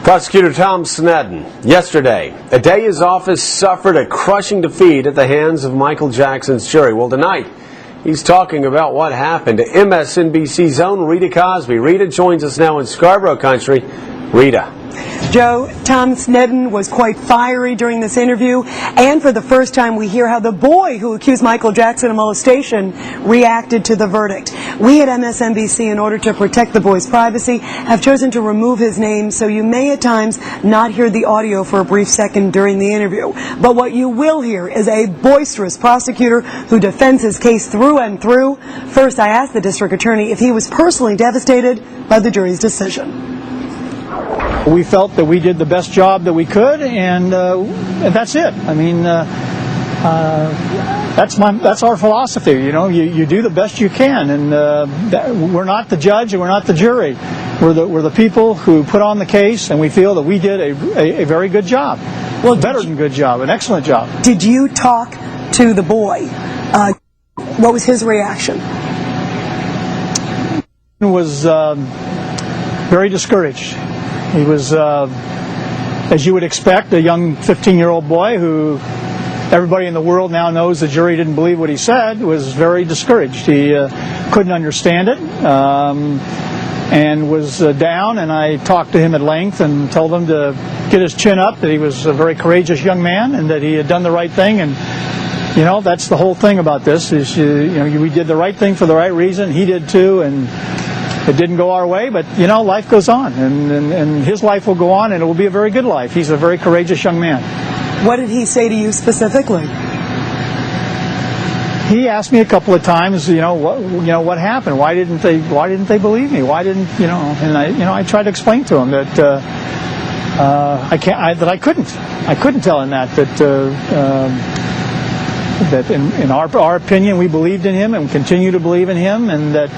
Prosecutor Tom Sneddon, yesterday, a day his office suffered a crushing defeat at the hands of Michael Jackson's jury. Well, tonight, he's talking about what happened to MSNBC's own Rita Cosby. Rita joins us now in Scarborough Country. Rita. Joe, Tom Sneddon was quite fiery during this interview, and for the first time we hear how the boy who accused Michael Jackson of molestation reacted to the verdict. We at MSNBC, in order to protect the boy's privacy, have chosen to remove his name, so you may at times not hear the audio for a brief second during the interview. But what you will hear is a boisterous prosecutor who defends his case through and through. First, I asked the district attorney if he was personally devastated by the jury's decision. We felt that we did the best job that we could, and that's it. I mean, that's our philosophy. You know, you do the best you can, and we're not the judge and we're not the jury. We're the people who put on the case, and we feel that we did a very good job. Well, better than good job, an excellent job. Did you talk to the boy? What was his reaction? He was very discouraged. He was, as you would expect, a young 15-year-old boy who everybody in the world now knows the jury didn't believe what he said, was very discouraged. He couldn't understand it and was down, and I talked to him at length and told him to get his chin up, that he was a very courageous young man and that he had done the right thing. And, you know, that's the whole thing about this, is, we did the right thing for the right reason. He did too, and it didn't go our way, but, you know, life goes on, and his life will go on, and it will be a very good life. He's a very courageous young man. What did he say to you specifically? He asked me a couple of times, what happened? Why didn't they believe me? Why didn't, And I tried to explain to him that I couldn't tell him that in our opinion we believed in him and continue to believe in him, and that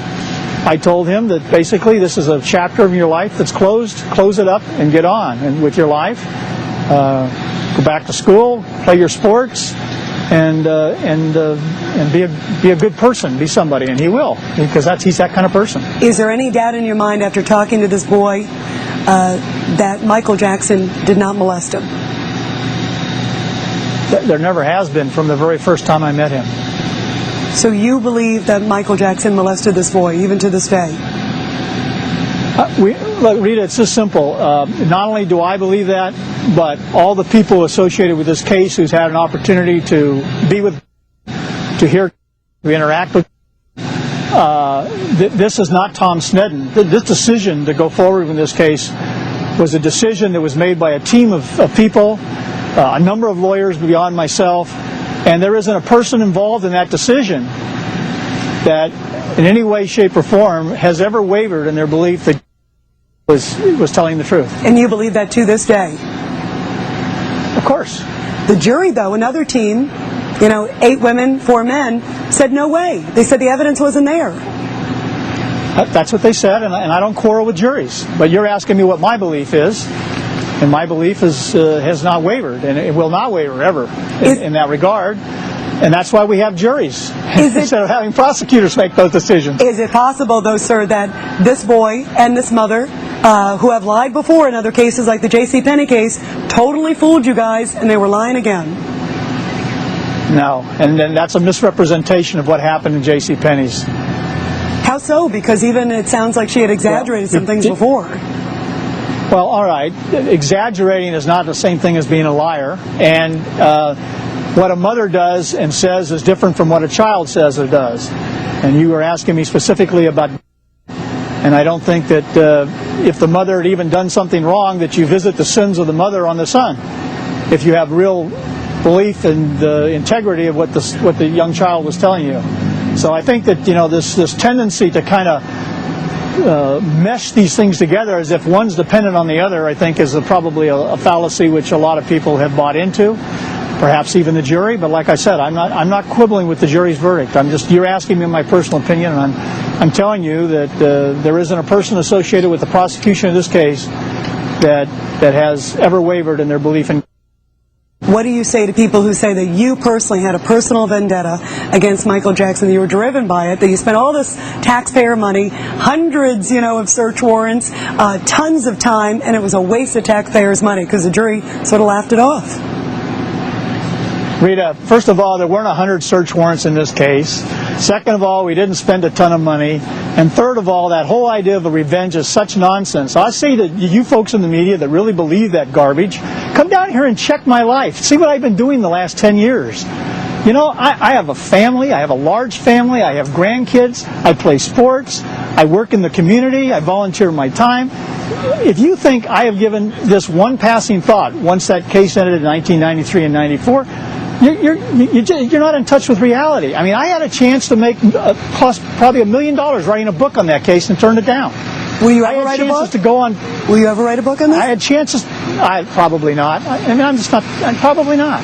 I told him that basically this is a chapter of your life that's closed. Close it up and get on and with your life. Go back to school, play your sports, and be a good person, be somebody, and he will, because he's that kind of person. Is there any doubt in your mind after talking to this boy that Michael Jackson did not molest him? There never has been from the very first time I met him. So you believe that Michael Jackson molested this boy, even to this day? Look, Rita, it's just simple. Not only do I believe that, but all the people associated with this case who's had an opportunity to be with, to hear, to interact with. This is not Tom Sneddon. This decision to go forward with this case was a decision that was made by a team of people, a number of lawyers beyond myself. And there isn't a person involved in that decision that in any way, shape, or form has ever wavered in their belief that was telling the truth. And you believe that to this day? Of course. The jury, though, another team, 8 women, 4 men, said no way. They said the evidence wasn't there. That's what they said, and I don't quarrel with juries. But you're asking me what my belief is. And my belief has not wavered, and it will not waver ever in that regard. And that's why we have juries, instead of having prosecutors make those decisions. Is it possible, though, sir, that this boy and this mother, who have lied before in other cases like the JCPenney case, totally fooled you guys, and they were lying again? No, and that's a misrepresentation of what happened in JCPenney's. How so? Because even it sounds like she had exaggerated some things before. Well, all right. Exaggerating is not the same thing as being a liar. And what a mother does and says is different from what a child says or does. And you were asking me specifically about, and I don't think that if the mother had even done something wrong, that you visit the sins of the mother on the son. If you have real belief in the integrity of what the young child was telling you. So I think that, this tendency to kind of mesh these things together as if one's dependent on the other, I think, is probably a fallacy which a lot of people have bought into, perhaps even the jury. But like I said, I'm not quibbling with the jury's verdict. You're asking me my personal opinion, and I'm telling you that there isn't a person associated with the prosecution of this case that has ever wavered in their belief in What do you say to people who say that you personally had a personal vendetta against Michael Jackson, that you were driven by it, that you spent all this taxpayer money, hundreds, of search warrants, tons of time, and it was a waste of taxpayers' money because the jury sort of laughed it off? Rita, first of all, there weren't 100 search warrants in this case. Second of all, we didn't spend a ton of money. And third of all, that whole idea of a revenge is such nonsense. I say to you folks in the media that really believe that garbage, come down here and check my life. See what I've been doing the last 10 years. I have a family. I have a large family. I have grandkids. I play sports. I work in the community. I volunteer my time. If you think I have given this one passing thought once that case ended in 1993 and 94, you're not in touch with reality. I mean, I had a chance to cost probably $1 million writing a book on that case and turned it down. Will you ever write a book? Will you ever write a book on this? I had chances. Probably not. Probably not.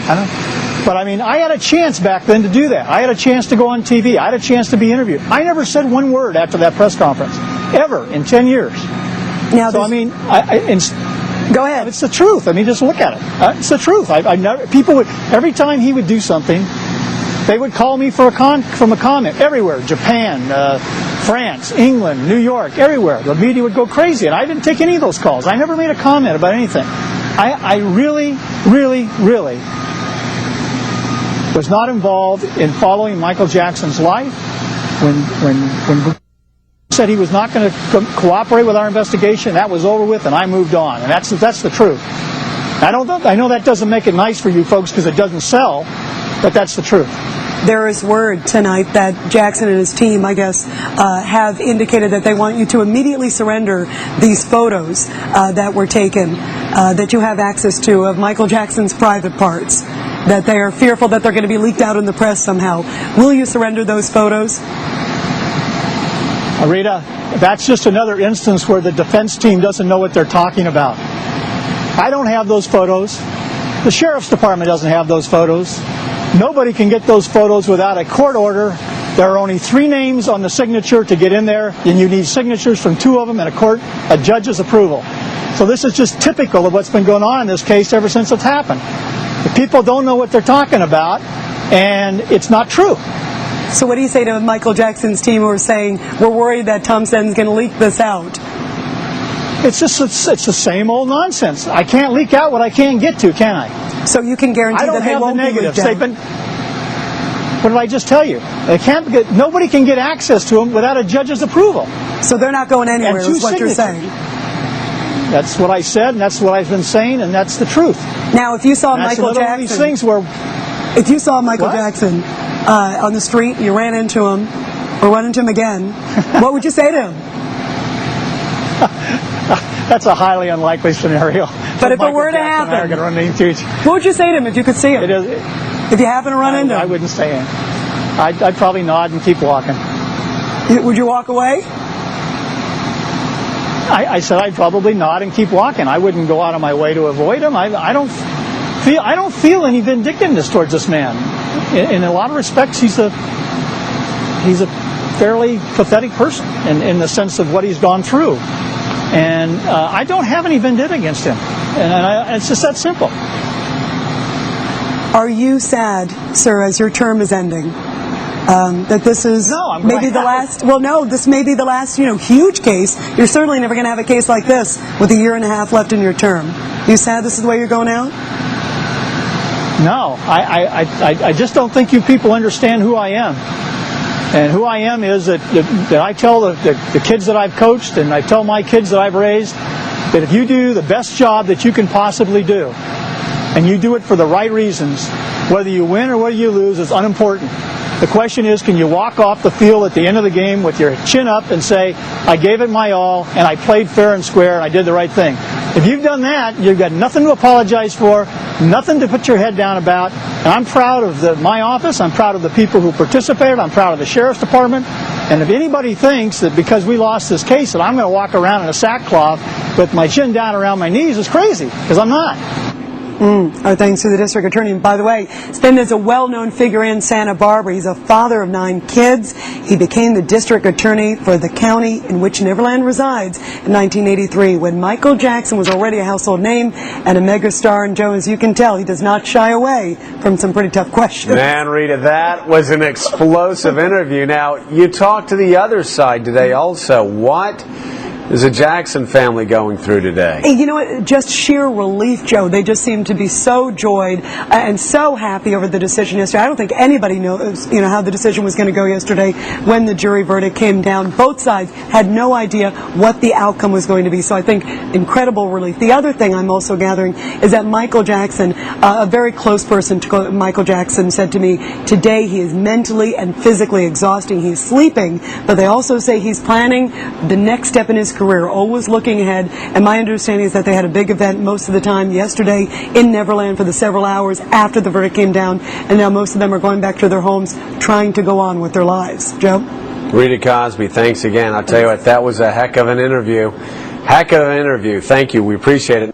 But I mean, I had a chance back then to do that. I had a chance to go on TV. I had a chance to be interviewed. I never said one word after that press conference, ever, in 10 years. Now, so I mean, go ahead. It's the truth. I mean, just look at it. It's the truth. People would, every time he would do something, they would call me from a comment everywhere. Japan, France, England, New York, everywhere. The media would go crazy, and I didn't take any of those calls. I never made a comment about anything. I really, really, really was not involved in following Michael Jackson's life. When said he was not going to cooperate with our investigation, that was over with, and I moved on. And that's the truth. I know that doesn't make it nice for you folks because it doesn't sell, but that's the truth. There is word tonight that Jackson and his team, I guess, have indicated that they want you to immediately surrender these photos that were taken, that you have access to, of Michael Jackson's private parts, that they are fearful that they're going to be leaked out in the press somehow. Will you surrender those photos? Rita, that's just another instance where the defense team doesn't know what they're talking about. I don't have those photos. The sheriff's department doesn't have those photos. Nobody can get those photos without a court order. There are only 3 names on the signature to get in there, and you need signatures from 2 of them and a judge's approval. So this is just typical of what's been going on in this case ever since it's happened. The people don't know what they're talking about, and it's not true. So what do you say to Michael Jackson's team who are saying, we're worried that Tom Sneddon's going to leak this out? It's the same old nonsense. I can't leak out what I can't get to, can I? So you can guarantee that they won't be leaked out? What did I just tell you? Nobody can get access to them without a judge's approval. So they're not going anywhere, is what you're saying? That's what I said, and that's what I've been saying, and that's the truth. Now, if you saw Michael Jackson, if you saw Michael Jackson on the street, you ran into him, or run into him again, what would you say to him? That's a highly unlikely scenario. But if it were to happen, what would you say to him if you could see him? If you happen to run into him? I wouldn't say anything. I'd probably nod and keep walking. Would you walk away? I said I'd probably nod and keep walking. I wouldn't go out of my way to avoid him. I don't feel any vindictiveness towards this man. In a lot of respects, he's a fairly pathetic person in the sense of what he's gone through. And I don't have any vendetta against him. And it's just that simple. Are you sad, sir, as your term is ending, that this is maybe the last? Well, no, this may be the last, huge case. You're certainly never going to have a case like this with 1.5 years left in your term. Are you sad this is the way you're going out? No, I just don't think you people understand who I am. And who I am is that I tell the kids that I've coached, and I tell my kids that I've raised, that if you do the best job that you can possibly do, and you do it for the right reasons, whether you win or whether you lose is unimportant. The question is, can you walk off the field at the end of the game with your chin up and say, I gave it my all, and I played fair and square, and I did the right thing. If you've done that, you've got nothing to apologize for, nothing to put your head down about. And I'm proud of my office, I'm proud of the people who participated, I'm proud of the sheriff's department. And if anybody thinks that because we lost this case that I'm going to walk around in a sackcloth with my chin down around my knees is crazy, because I'm not. Our thanks to the district attorney. And by the way, Sneddon is a well-known figure in Santa Barbara. He's a father of 9 kids. He became the district attorney for the county in which Neverland resides in 1983 when Michael Jackson was already a household name and a megastar. And Joe, as you can tell, he does not shy away from some pretty tough questions. Man, Rita, that was an explosive interview. Now, you talked to the other side today also. What is the Jackson family going through today? You know what? Just sheer relief, Joe. They just seem to be so joyed and so happy over the decision yesterday. I don't think anybody knows, how the decision was going to go yesterday when the jury verdict came down. Both sides had no idea what the outcome was going to be. So I think incredible relief. The other thing I'm also gathering is that Michael Jackson, a very close person to Michael Jackson, said to me today he is mentally and physically exhausting. He's sleeping, but they also say he's planning the next step in his career, always looking ahead. And my understanding is that they had a big event most of the time yesterday in Neverland for the several hours after the verdict came down, and now most of them are going back to their homes trying to go on with their lives. Joe? Rita Cosby, thanks again. I'll tell you what, that was a heck of an interview. Heck of an interview. Thank you. We appreciate it.